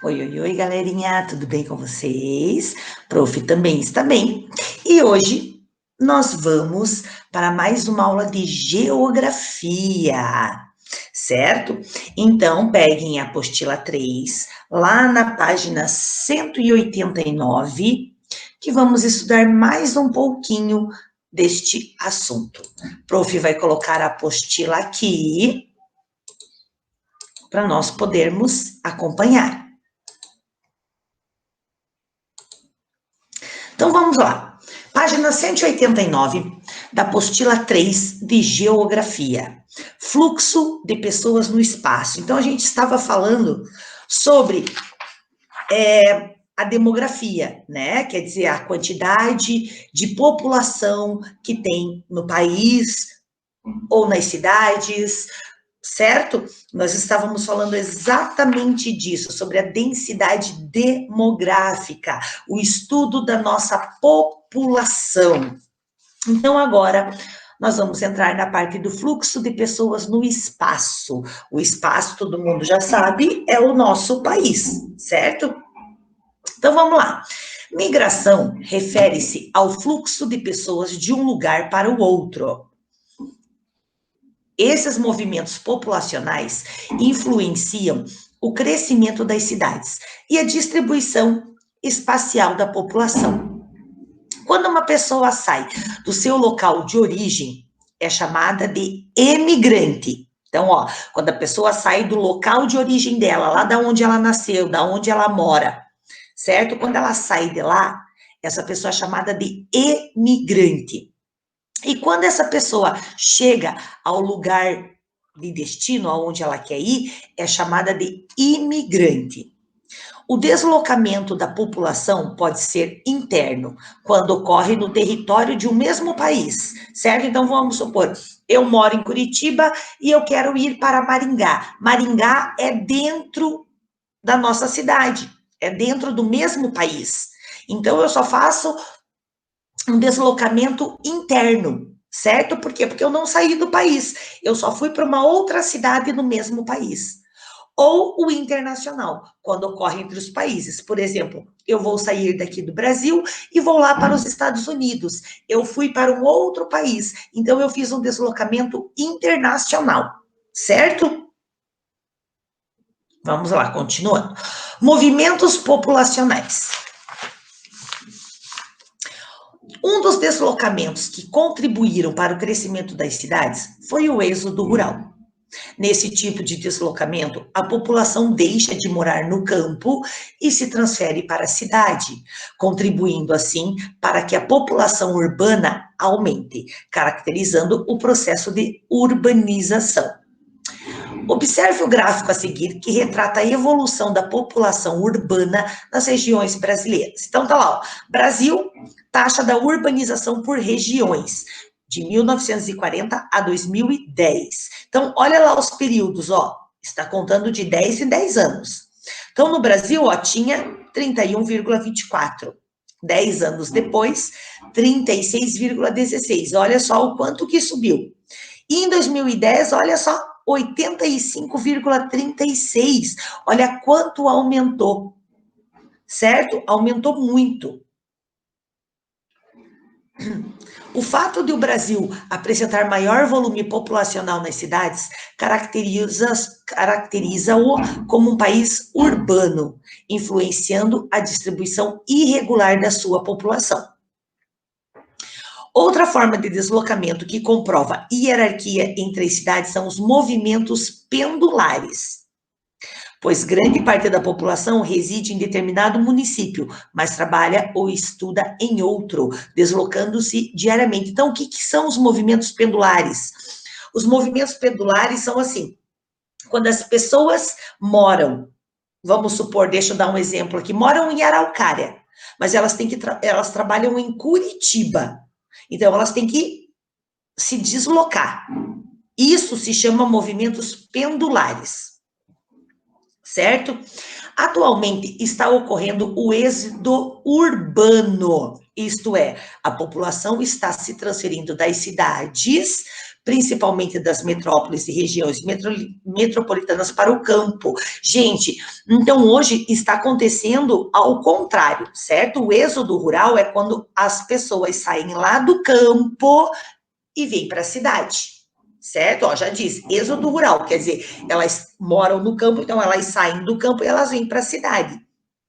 Oi, oi, oi, galerinha, tudo bem com vocês? Prof também está bem. E hoje nós vamos para mais uma aula de geografia, certo? Então, peguem a apostila 3, lá na página 189, que vamos estudar mais um pouquinho deste assunto. Prof vai colocar a apostila aqui para nós podermos acompanhar. Então, vamos lá. Página 189 da apostila 3 de Geografia. Fluxo de pessoas no espaço. Então, a gente estava falando sobre a demografia, né? Quer dizer, a quantidade de população que tem no país ou nas cidades, certo? Nós estávamos falando exatamente disso, sobre a densidade demográfica, o estudo da nossa população. Então, agora, nós vamos entrar na parte do fluxo de pessoas no espaço. O espaço, todo mundo já sabe, é o nosso país, certo? Então, vamos lá. Migração refere-se ao fluxo de pessoas de um lugar para o outro. Esses movimentos populacionais influenciam o crescimento das cidades e a distribuição espacial da população. Quando uma pessoa sai do seu local de origem, é chamada de emigrante. Então, quando a pessoa sai do local de origem dela, lá da onde ela nasceu, da onde ela mora, certo? Quando ela sai de lá, essa pessoa é chamada de emigrante. E quando essa pessoa chega ao lugar de destino, aonde ela quer ir, é chamada de imigrante. O deslocamento da população pode ser interno, quando ocorre no território de um mesmo país, certo? Então, vamos supor, eu moro em Curitiba e eu quero ir para Maringá. Maringá é dentro da nossa cidade, é dentro do mesmo país. Então, eu só faço um deslocamento interno, certo? Por quê? Porque eu não saí do país, eu só fui para uma outra cidade no mesmo país. Ou o internacional, quando ocorre entre os países. Por exemplo, eu vou sair daqui do Brasil e vou lá para os Estados Unidos. Eu fui para um outro país, então eu fiz um deslocamento internacional, certo? Vamos lá, continuando. Movimentos populacionais. Um dos deslocamentos que contribuíram para o crescimento das cidades foi o êxodo rural. Nesse tipo de deslocamento, a população deixa de morar no campo e se transfere para a cidade, contribuindo assim para que a população urbana aumente, caracterizando o processo de urbanização. Observe o gráfico a seguir, que retrata a evolução da população urbana nas regiões brasileiras. Então, tá lá, Brasil, taxa da urbanização por regiões, de 1940 a 2010. Então, olha lá os períodos, está contando de 10 em 10 anos. Então, no Brasil, tinha 31,24. 10 anos depois, 36,16. Olha só o quanto que subiu. E em 2010, olha só, 85,36. Olha quanto aumentou, certo? Aumentou muito. O fato de o Brasil apresentar maior volume populacional nas cidades caracteriza-o como um país urbano, influenciando a distribuição irregular da sua população. Outra forma de deslocamento que comprova hierarquia entre as cidades são os movimentos pendulares, pois grande parte da população reside em determinado município, mas trabalha ou estuda em outro, deslocando-se diariamente. Então, o que são os movimentos pendulares? Os movimentos pendulares são assim, quando as pessoas moram, vamos supor, deixa eu dar um exemplo aqui, moram em Araucária, mas elas trabalham em Curitiba. Então, elas têm que se deslocar. Isso se chama movimentos pendulares, certo? Atualmente está ocorrendo o êxodo urbano. isto é, a população está se transferindo das cidades, principalmente das metrópoles e regiões metropolitanas, para o campo. Gente, então hoje está acontecendo ao contrário, certo? O êxodo rural é quando as pessoas saem lá do campo e vêm para a cidade, certo? Ó, já diz, êxodo rural, quer dizer, elas moram no campo, então elas saem do campo e elas vêm para a cidade,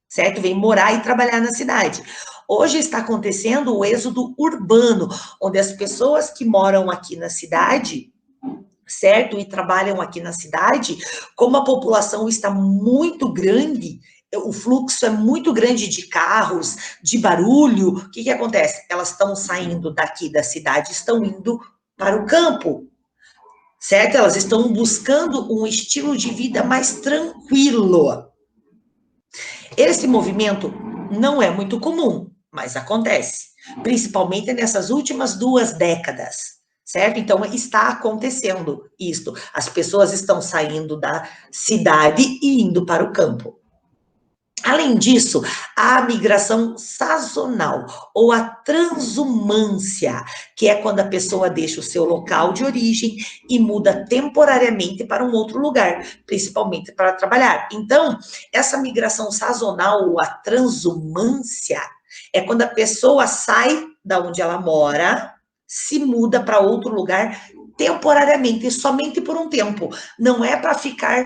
certo? Vêm morar e trabalhar na cidade. Hoje está acontecendo o êxodo urbano, onde as pessoas que moram aqui na cidade, certo? E trabalham aqui na cidade, como a população está muito grande, o fluxo é muito grande de carros, de barulho, o que acontece? Elas estão saindo daqui da cidade, estão indo para o campo, certo? Elas estão buscando um estilo de vida mais tranquilo. Esse movimento não é muito comum, mas acontece, principalmente nessas últimas 2 décadas, certo? Então, está acontecendo isto. As pessoas estão saindo da cidade e indo para o campo. Além disso, a migração sazonal ou a transumância, que é quando a pessoa deixa o seu local de origem e muda temporariamente para um outro lugar, principalmente para trabalhar. Então, essa migração sazonal ou a transumância é quando a pessoa sai da onde ela mora, se muda para outro lugar temporariamente, somente por um tempo. Não é para ficar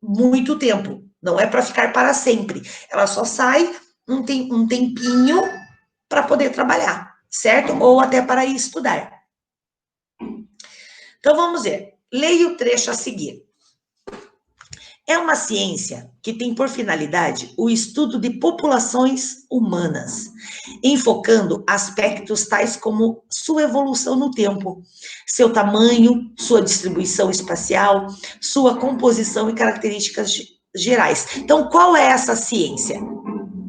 muito tempo. Não é para ficar para sempre. Ela só sai um tempinho para poder trabalhar, certo? Ou até para ir estudar. Então, vamos ver. Leia o trecho a seguir. É uma ciência que tem por finalidade o estudo de populações humanas, enfocando aspectos tais como sua evolução no tempo, seu tamanho, sua distribuição espacial, sua composição e características gerais. Então, qual é essa ciência?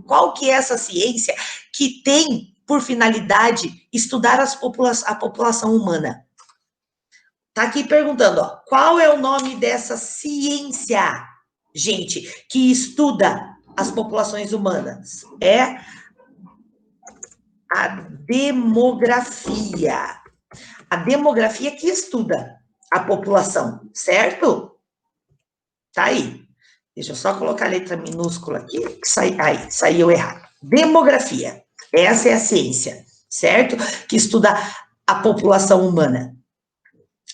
Qual que é essa ciência que tem por finalidade estudar a população humana? Tá aqui perguntando, ó, qual é o nome dessa ciência, gente, que estuda as populações humanas? É a demografia. A demografia que estuda a população, certo? Tá aí. Deixa eu só colocar a letra minúscula aqui, que saiu errado. Demografia. Essa é a ciência, certo? Que estuda a população humana.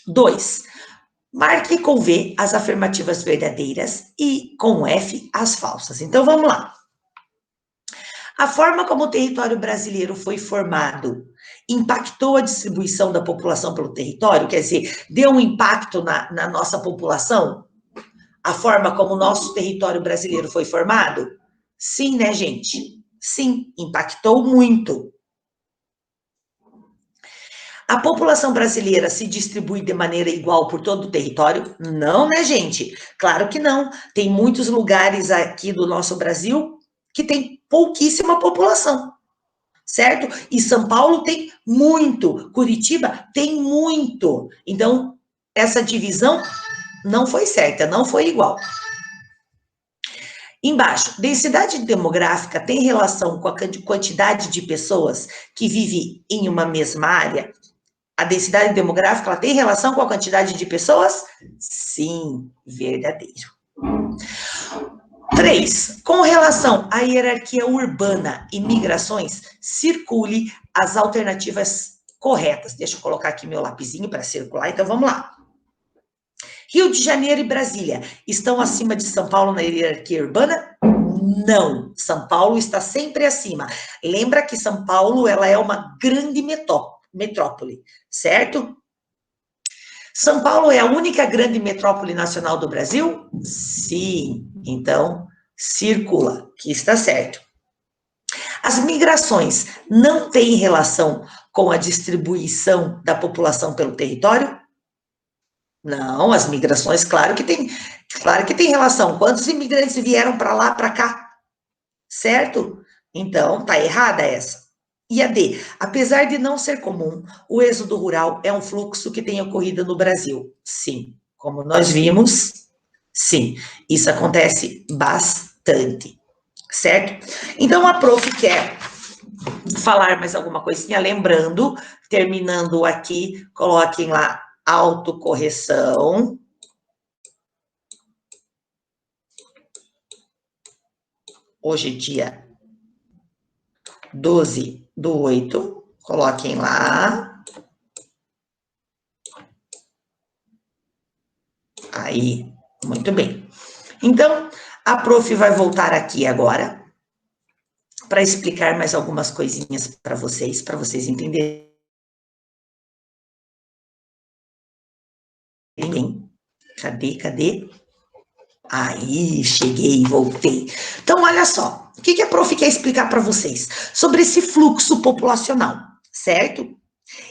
2. Marque com V as afirmativas verdadeiras e com F as falsas. Então, vamos lá. A forma como o território brasileiro foi formado impactou a distribuição da população pelo território? Quer dizer, deu um impacto na nossa população? A forma como o nosso território brasileiro foi formado? Sim, né, gente? Sim, impactou muito. A população brasileira se distribui de maneira igual por todo o território? Não, né, gente? Claro que não. Tem muitos lugares aqui do nosso Brasil que tem pouquíssima população, certo? E São Paulo tem muito, Curitiba tem muito. Então, essa divisão não foi certa, não foi igual. Embaixo, densidade demográfica tem relação com a quantidade de pessoas que vivem em uma mesma área? A densidade demográfica ela tem relação com a quantidade de pessoas? Sim, verdadeiro. 3. Com relação à hierarquia urbana e migrações, circule as alternativas corretas. Deixa eu colocar aqui meu lapisinho para circular, então vamos lá. Rio de Janeiro e Brasília estão acima de São Paulo na hierarquia urbana? Não, São Paulo está sempre acima. Lembra que São Paulo ela é uma grande metrópole, certo? São Paulo é a única grande metrópole nacional do Brasil? Sim, então circula, que está certo. As migrações não têm relação com a distribuição da população pelo território? Não, as migrações, claro que tem relação. Quantos imigrantes vieram para lá, para cá? Certo? Então, tá errada essa. E a D, apesar de não ser comum, o êxodo rural é um fluxo que tem ocorrido no Brasil. Sim, como nós vimos, sim, isso acontece bastante, certo? Então, a prof quer falar mais alguma coisinha, lembrando, terminando aqui, coloquem lá autocorreção. Hoje é dia 12/8, coloquem lá. Aí, muito bem. Então, a prof vai voltar aqui agora para explicar mais algumas coisinhas para vocês entenderem. Cadê? Aí, cheguei, voltei. Então, olha só, o que a prof quer explicar para vocês? Sobre esse fluxo populacional, certo?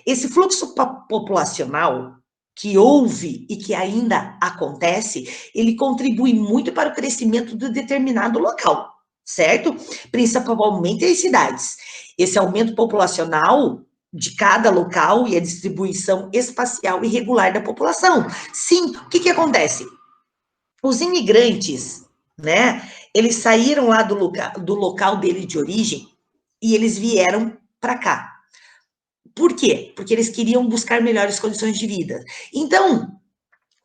Esse fluxo populacional que houve e que ainda acontece, ele contribui muito para o crescimento de determinado local, certo? Principalmente em cidades. Esse aumento populacional de cada local e a distribuição espacial irregular da população. Sim, o que acontece? Os imigrantes, né, eles saíram lá do local dele de origem e eles vieram para cá. Por quê? Porque eles queriam buscar melhores condições de vida. Então,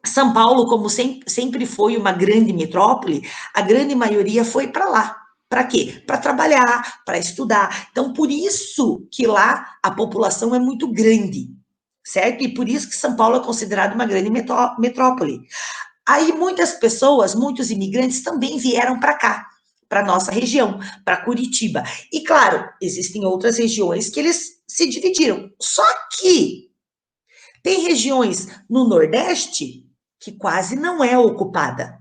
São Paulo, como sempre foi uma grande metrópole, a grande maioria foi para lá. Para quê? Para trabalhar, para estudar. Então, por isso que lá a população é muito grande, certo? E por isso que São Paulo é considerado uma grande metrópole. Aí muitas pessoas, muitos imigrantes também vieram para cá, para nossa região, para Curitiba. E claro, existem outras regiões que eles se dividiram. Só que tem regiões no Nordeste que quase não é ocupada,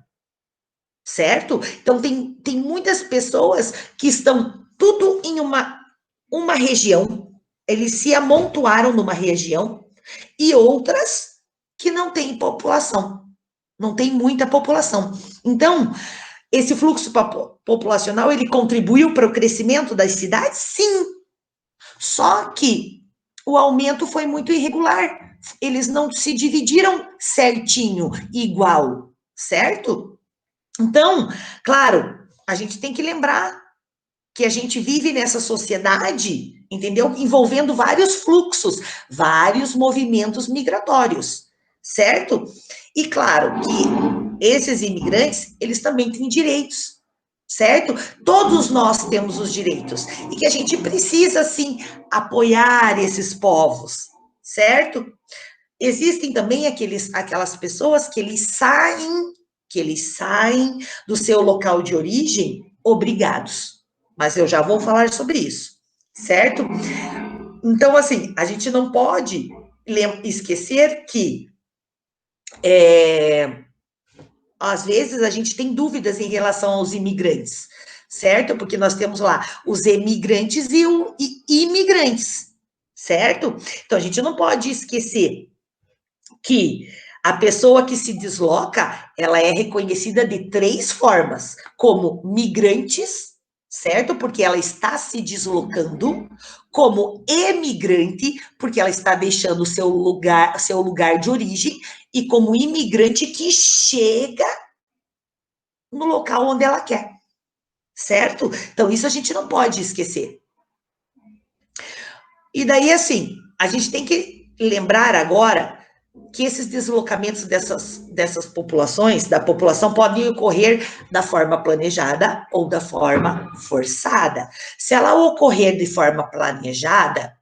certo? Então tem muitas pessoas que estão tudo em uma região, eles se amontoaram numa região, e outras que não têm população. Não tem muita população. Então, esse fluxo populacional, ele contribuiu para o crescimento das cidades? Sim. Só que o aumento foi muito irregular. Eles não se dividiram certinho, igual, certo? Então, claro, a gente tem que lembrar que a gente vive nessa sociedade, entendeu? Envolvendo vários fluxos, vários movimentos migratórios, certo? E claro que esses imigrantes, eles também têm direitos, certo? Todos nós temos os direitos e que a gente precisa, sim, apoiar esses povos, certo? Existem também aquelas pessoas que eles saem do seu local de origem obrigados. Mas eu já vou falar sobre isso, certo? Então, assim, a gente não pode esquecer que às vezes a gente tem dúvidas em relação aos imigrantes, certo? Porque nós temos lá os emigrantes e imigrantes, certo? Então, a gente não pode esquecer que a pessoa que se desloca, ela é reconhecida de 3 formas, como migrantes, certo? Porque ela está se deslocando, como emigrante, porque ela está deixando o seu lugar de origem, e como imigrante que chega no local onde ela quer, certo? Então, isso a gente não pode esquecer. E daí, assim, a gente tem que lembrar agora que esses deslocamentos dessas populações, da população, podem ocorrer da forma planejada ou da forma forçada. Se ela ocorrer de forma planejada,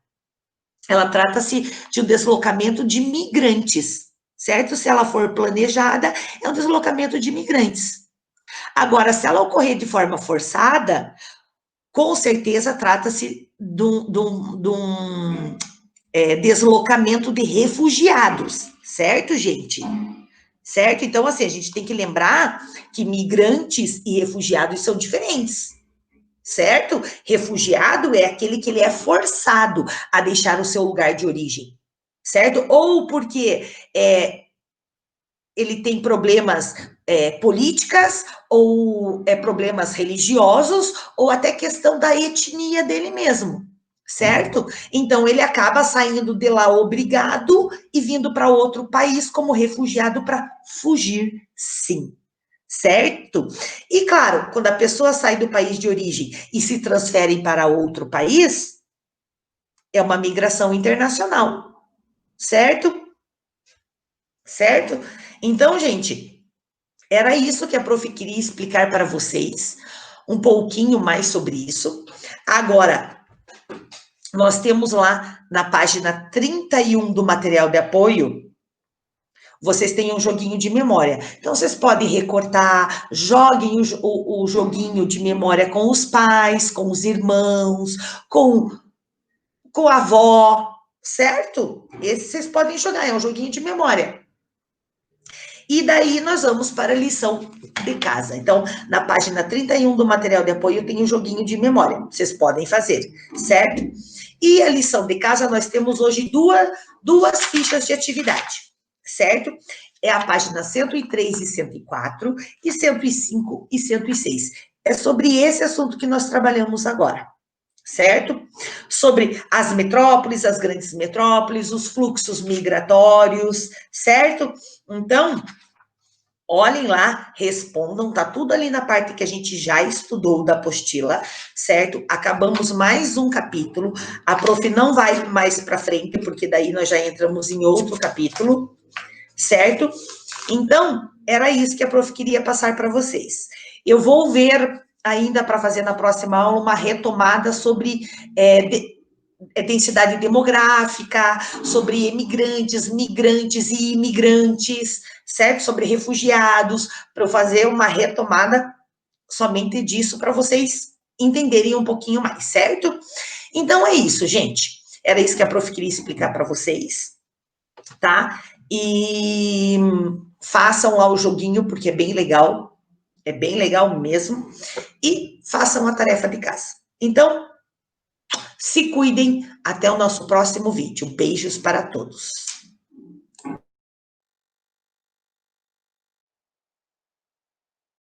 ela trata-se de um deslocamento de migrantes, certo? Se ela for planejada, é um deslocamento de migrantes. Agora, se ela ocorrer de forma forçada, com certeza trata-se de um deslocamento de refugiados, certo, gente? Certo? Então, assim, a gente tem que lembrar que migrantes e refugiados são diferentes, certo? Refugiado é aquele que ele é forçado a deixar o seu lugar de origem, certo? Ou porque ele tem problemas políticas, ou problemas religiosos, ou até questão da etnia dele mesmo, certo? Então, ele acaba saindo de lá obrigado e vindo para outro país como refugiado para fugir, sim. Certo? E claro, quando a pessoa sai do país de origem e se transfere para outro país, É uma migração internacional, certo? Certo? Então, gente, era isso que a prof queria explicar para vocês, um pouquinho mais sobre isso. Agora, nós temos lá na página 31 do material de apoio, vocês têm um joguinho de memória. Então, vocês podem recortar, joguem o joguinho de memória com os pais, com os irmãos, com a avó, certo? Esse vocês podem jogar, é um joguinho de memória. E daí nós vamos para a lição de casa. Então, na página 31 do material de apoio tem um joguinho de memória. Vocês podem fazer, certo? E a lição de casa, nós temos hoje duas fichas de atividade, certo? É a página 103 e 104, e 105 e 106. É sobre esse assunto que nós trabalhamos agora, certo? Sobre as metrópoles, as grandes metrópoles, os fluxos migratórios, certo? Então, olhem lá, respondam, tá tudo ali na parte que a gente já estudou da apostila, certo? Acabamos mais um capítulo, a prof não vai mais para frente, porque daí nós já entramos em outro capítulo, certo? Então, era isso que a prof queria passar para vocês. Eu vou ver ainda para fazer na próxima aula uma retomada sobre densidade demográfica, sobre emigrantes, migrantes e imigrantes, certo? Sobre refugiados, para eu fazer uma retomada somente disso para vocês entenderem um pouquinho mais, certo? Então é isso, gente. Era isso que a prof queria explicar para vocês, tá? E façam lá o joguinho, porque é bem legal mesmo, e façam a tarefa de casa. Então, se cuidem, até o nosso próximo vídeo. Beijos para todos.